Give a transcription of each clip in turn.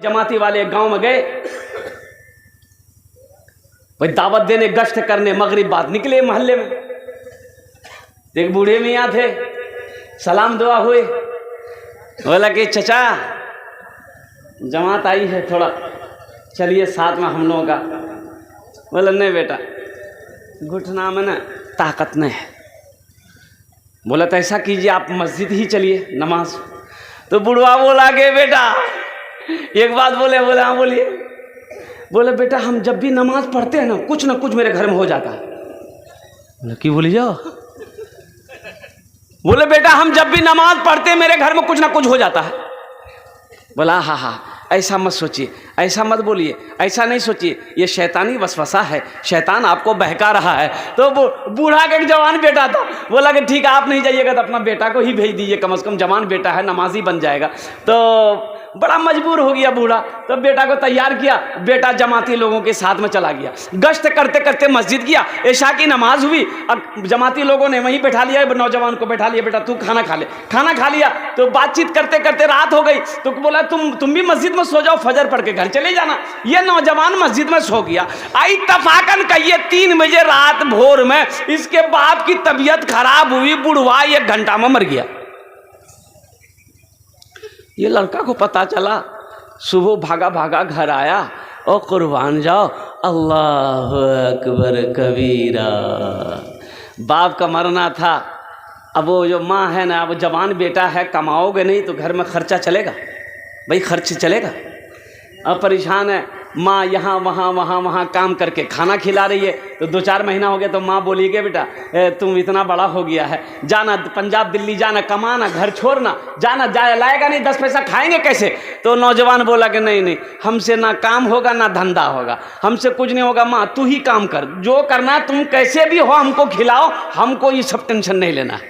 जमाती वाले गांव में गए, भाई दावत देने, गश्त करने, मगरिब बाद निकले मोहल्ले में। एक बूढ़े मियाँ थे, सलाम दुआ हुए, बोला कि चचा जमात आई है, थोड़ा चलिए साथ में हम लोगों का। बोला नहीं बेटा, घुटना में ना ताकत नहीं है। बोला तो ऐसा कीजिए आप मस्जिद ही चलिए नमाज। तो बुढ़वा बोला कि बेटा एक बात बोले। बोले हाँ बोलिए। बोले बेटा हम जब भी नमाज पढ़ते हैं ना कुछ मेरे घर में हो जाता है। बोले क्यों बोली जाओ। बोले बेटा हम जब भी नमाज पढ़ते हैं मेरे घर में कुछ ना कुछ हो जाता है। बोला हाँ ऐसा मत सोचिए, ऐसा मत बोलिए, ऐसा नहीं सोचिए, ये शैतानी वसवसा है, शैतान आपको बहका रहा है। तो बूढ़ा का एक जवान बेटा था, बोला कि ठीक है आप नहीं जाइएगा तो अपना बेटा को ही भेज दीजिए, कम से कम जवान बेटा है, नमाजी बन जाएगा। तो बड़ा मजबूर हो गया बूढ़ा, तो बेटा को तैयार किया, बेटा जमाती लोगों के साथ में चला गया। गश्त करते करते मस्जिद गया, इशा की नमाज हुई, अब जमाती लोगों ने वहीं बैठा लिया, नौजवान को बैठा लिया, बेटा तू खाना खा ले। खाना खा लिया तो बातचीत करते करते रात हो गई, तो बोला तुम भी मस्जिद में सो जाओ, फजर पढ़ के घर चले जाना। ये नौजवान मस्जिद में सो गया। आई तफाकन कहिए 3 बजे रात भोर में इसके बाप की तबीयत खराब हुई, बुढ़वा 1 घंटा में मर गया। ये लड़का को पता चला, सुबह भागा भागा घर आया, और कुर्बान जाओ अल्लाह अकबर कबीरा। बाप का मरना था, अब वो जो माँ है ना, वो जवान बेटा है, कमाओगे नहीं तो घर में खर्चा चलेगा, भाई खर्च चलेगा। अब परेशान है, माँ यहाँ वहाँ काम करके खाना खिला रही है। तो 2-4 महीना हो गया तो माँ बोली कि बेटा तुम इतना बड़ा हो गया है, जाना पंजाब दिल्ली जाना, कमाना, घर छोड़ना, जाना, लाएगा नहीं, 10 पैसा खाएंगे कैसे। तो नौजवान बोला कि नहीं हमसे ना काम होगा ना धंधा होगा, हमसे कुछ नहीं होगा, माँ तू ही काम कर, जो करना तुम कैसे भी हो हमको खिलाओ, हमको ये सब टेंशन नहीं लेना है।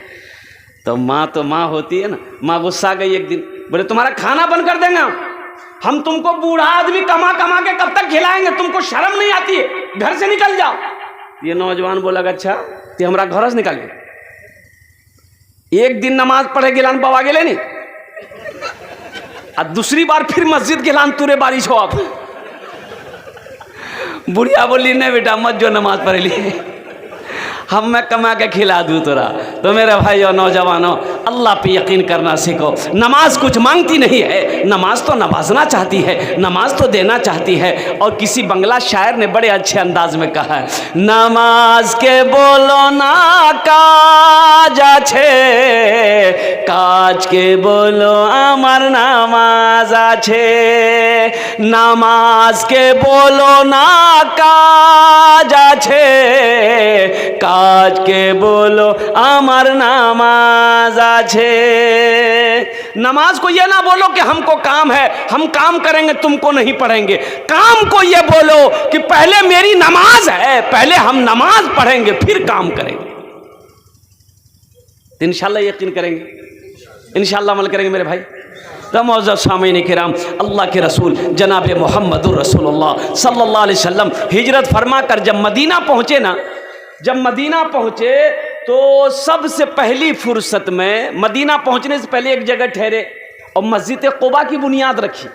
तो माँ होती है ना, माँ गुस्सा गई एक दिन, बोले तुम्हारा खाना बंद कर देंगे हम तुमको, बूढ़ा आदमी कमा के कब तक खिलाएंगे, तुमको शर्म नहीं आती है, घर से निकल जाओ। ये नौजवान बोला अच्छा तो हमारा घर से निकाल गए। एक दिन नमाज पढ़े गिलान पवा गेले नहीं, और दूसरी बार फिर मस्जिद गिलान तुरे बारिश हो। आप बुढ़िया बोली नहीं बेटा मत जो नमाज पढ़ ली, हम मैं कमा के खिला दूँ तोरा। तो मेरे भाई और नौजवानों, अल्लाह पे यकीन करना सीखो। नमाज कुछ मांगती नहीं है, नमाज तो नवाजना चाहती है, नमाज तो देना चाहती है। और किसी बंगला शायर ने बड़े अच्छे अंदाज में कहा है, नमाज के बोलो ना काज आछे, काज के बोलो आमार नामाज आछे। नमाज के बोलो ना काज आछे, काज के बोलो आमार नामाज आछे। नमाज को ये ना बोलो कि हमको काम है, हम काम करेंगे तुमको नहीं पढ़ेंगे। काम को ये बोलो कि पहले मेरी नमाज है, पहले हम नमाज पढ़ेंगे फिर काम करेंगे। इंशाल्लाह यकीन करेंगे, इंशाल्लाह अमल करेंगे मेरे भाई। तो मौजूद सामीन किराम, अल्लाह के रसूल जनाब मोहम्मदुर रसूलुल्लाह सल्लल्लाहु अलैहि वसल्लम हिजरत फरमा कर जब मदीना पहुँचे ना, जब मदीना पहुँचे तो सबसे पहली फुर्सत में, मदीना पहुँचने से पहले एक जगह ठहरे और मस्जिद क़ुबा की बुनियाद रखी,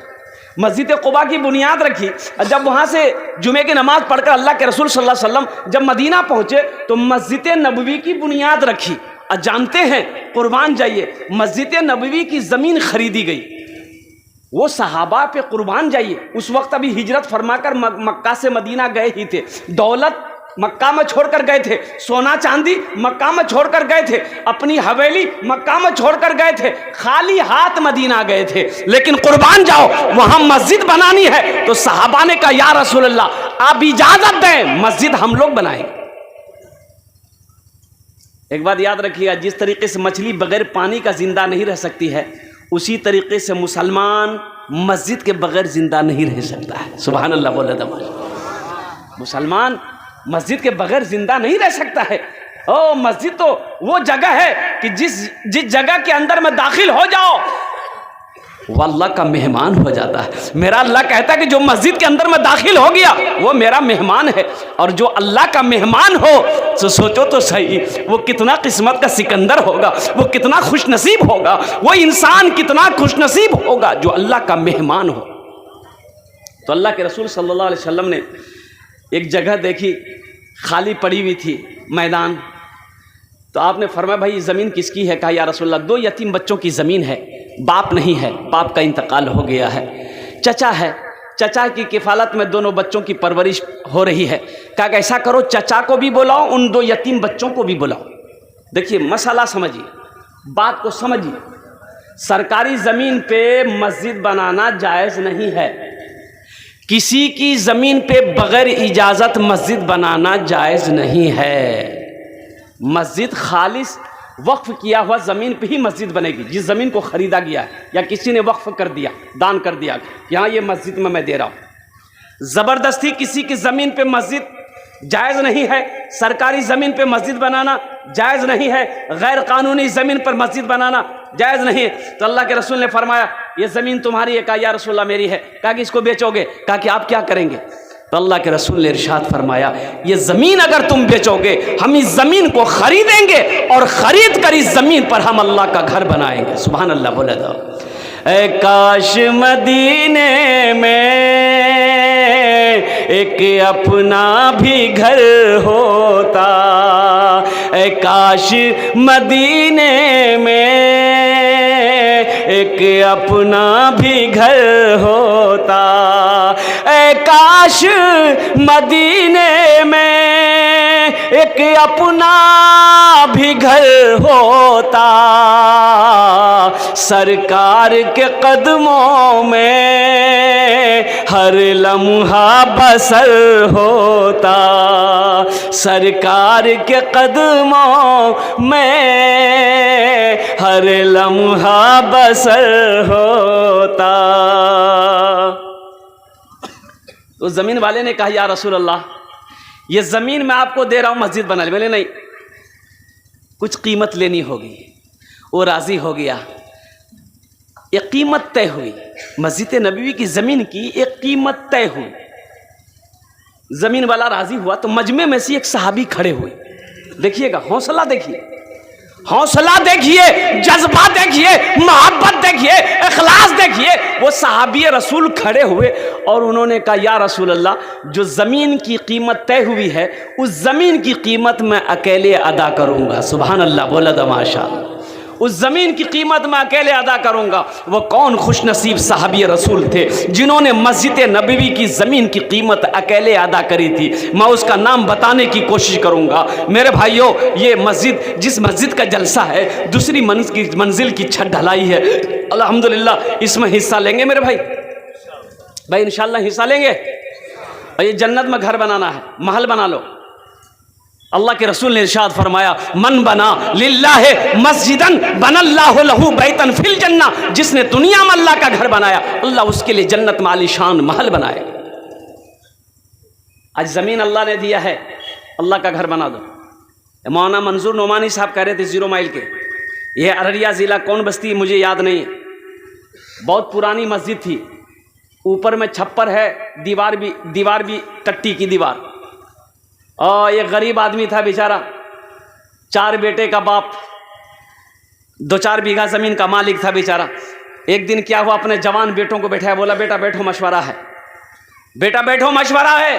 मस्जिद क़ुबा की बुनियाद रखी। जब वहाँ से जुमे की नमाज़ पढ़कर अल्लाह के रसूल सल्लल्लाहु अलैहि वसल्लम जब मदीना पहुँचे तो मस्जिद नबवी की बुनियाद रखी। और जानते हैं, कुर्बान जाइए, मस्जिद नबवी की ज़मीन खरीदी गई, वो सहाबा पे कुर्बान जाइए। उस वक्त अभी हिजरत फरमाकर मक्का से मदीना गए ही थे, दौलत मक्का में छोड़कर गए थे, सोना चांदी मक्का में छोड़कर गए थे, अपनी हवेली मक्का में छोड़कर गए थे, खाली हाथ मदीना गए थे। लेकिन कुर्बान जाओ, वहां मस्जिद बनानी है तो सहाबा ने कहा या रसूल अल्लाह आप इजाजत दें, मस्जिद हम लोग बनाएंगे। एक बात याद रखिएगा, जिस तरीके से मछली बगैर पानी का जिंदा नहीं रह सकती है, उसी तरीके से मुसलमान मस्जिद के बगैर जिंदा नहीं रह सकता है। सुभान अल्लाह बोले दमा। मुसलमान मस्जिद के बगैर जिंदा नहीं रह सकता है। ओ मस्जिद तो वो जगह है कि जिस जगह के अंदर में दाखिल हो जाओ वो अल्लाह का मेहमान हो जाता है। मेरा अल्लाह कहता है कि जो मस्जिद के अंदर में दाखिल हो गया वो मेरा मेहमान है। और जो अल्लाह का मेहमान हो तो सोचो तो सही, वो कितना किस्मत का सिकंदर होगा, वो कितना खुशनसीब होगा, वो इंसान कितना खुशनसीब होगा जो अल्लाह का मेहमान हो। तो अल्लाह के रसूल सल्लल्लाहु अलैहि वसल्लम ने एक जगह देखी, खाली पड़ी हुई थी मैदान। तो आपने फरमाया भाई ज़मीन किसकी है? कहा या रसूलल्लाह 2 यतीम बच्चों की ज़मीन है, बाप नहीं है, बाप का इंतकाल हो गया है, चचा है, चचा की किफ़ालत में दोनों बच्चों की परवरिश हो रही है। कहा कि ऐसा करो चचा को भी बुलाओ, उन 2 यतीम बच्चों को भी बुलाओ। देखिए मसला समझिए, बात को समझिए। सरकारी ज़मीन पे मस्जिद बनाना जायज़ नहीं है। किसी की ज़मीन पे बग़ैर इजाज़त मस्जिद बनाना जायज़ नहीं है। मस्जिद खालिस वक्फ़ किया हुआ ज़मीन पे ही मस्जिद बनेगी। जिस ज़मीन को ख़रीदा गया है या किसी ने वक्फ़ कर दिया, दान कर दिया, यहाँ ये मस्जिद में मैं दे रहा हूँ। ज़बरदस्ती किसी की ज़मीन पे मस्जिद जायज़ नहीं है। सरकारी ज़मीन पे मस्जिद बनाना जायज़ नहीं है। गैर कानूनी ज़मीन पर मस्जिद बनाना जायज़ नहीं है। तो अल्लाह के रसूल ने फरमाया ये ज़मीन तुम्हारी है? कहा या रसूलल्लाह मेरी है। कहा कि इसको बेचोगे? कहा कि आप क्या करेंगे? तो अल्लाह के रसूल ने इरशाद फरमाया ये ज़मीन अगर तुम बेचोगे, हम इस ज़मीन को ख़रीदेंगे और ख़रीद कर इस ज़मीन पर हम अल्लाह का घर बनाएंगे। सुभान अल्लाह बोले तो ऐ काश मदीने में एक अपना भी घर होता, ऐ काश मदीने में एक अपना भी घर होता, ऐ काश मदीने में एक अपना भी घर होता, सरकार के कदमों में हर लम्हा बसर होता, सरकार के कदमों में हर लम्हा बसर होता। तो ज़मीन वाले ने कहा या रसूल अल्लाह ये ज़मीन मैं आपको दे रहा हूँ मस्जिद बना ले। बोले नहीं, कुछ कीमत लेनी होगी। वो राज़ी हो गया। एक कीमत तय हुई, मस्जिद नबवी की ज़मीन की एक कीमत तय हुई। ज़मीन वाला राज़ी हुआ तो मजमे में से एक सहाबी खड़े हुए। देखिएगा हौसला, देखिए हौसला, देखिए जज्बा, देखिए मोहब्बत, देखिए इखलास, देखिए। वो सहाबी रसूल खड़े हुए और उन्होंने कहा या रसूल अल्लाह जो ज़मीन की कीमत तय हुई है उस ज़मीन की कीमत मैं अकेले अदा करूँगा। सुभान अल्लाह बोला तो माशाअल्लाह। उस ज़मीन की कीमत मैं अकेले अदा करूँगा। वो कौन खुशनसीब सहाबी रसूल थे जिन्होंने मस्जिद नबवी की ज़मीन की कीमत अकेले अदा करी थी। मैं उसका नाम बताने की कोशिश करूँगा। मेरे भाइयों ये मस्जिद, जिस मस्जिद का जलसा है, दूसरी मंजिल की छत ढलाई है। अल्हम्दुलिल्लाह इसमें हिस्सा लेंगे मेरे भाई इंशाअल्लाह हिस्सा लेंगे। और ये जन्नत में घर बनाना है, महल बना लो। अल्लाह के रसूल ने इरशाद फरमाया मन बना लिल्लाहि मस्जिदन बनल्लाहु लहू बैतन फिल जन्ना। जिसने दुनिया में अल्लाह का घर बनाया अल्लाह उसके लिए जन्नत में आलीशान महल बनाए। आज ज़मीन अल्लाह ने दिया है, अल्लाह का घर बना दो। मौलाना मंजूर नोमानी साहब कह रहे थे 0 माइल के, यह अररिया ज़िला कौन बस्ती मुझे याद नहीं है, बहुत पुरानी मस्जिद थी, ऊपर में छप्पर है, दीवार भी टट्टी की दीवार। और ये गरीब आदमी था बेचारा, 4 बेटे का बाप, 2-4 बीघा ज़मीन का मालिक था बेचारा। एक दिन क्या हुआ, अपने जवान बेटों को बैठाया, बोला बेटा बैठो मशवरा है, बेटा बैठो मशवरा है।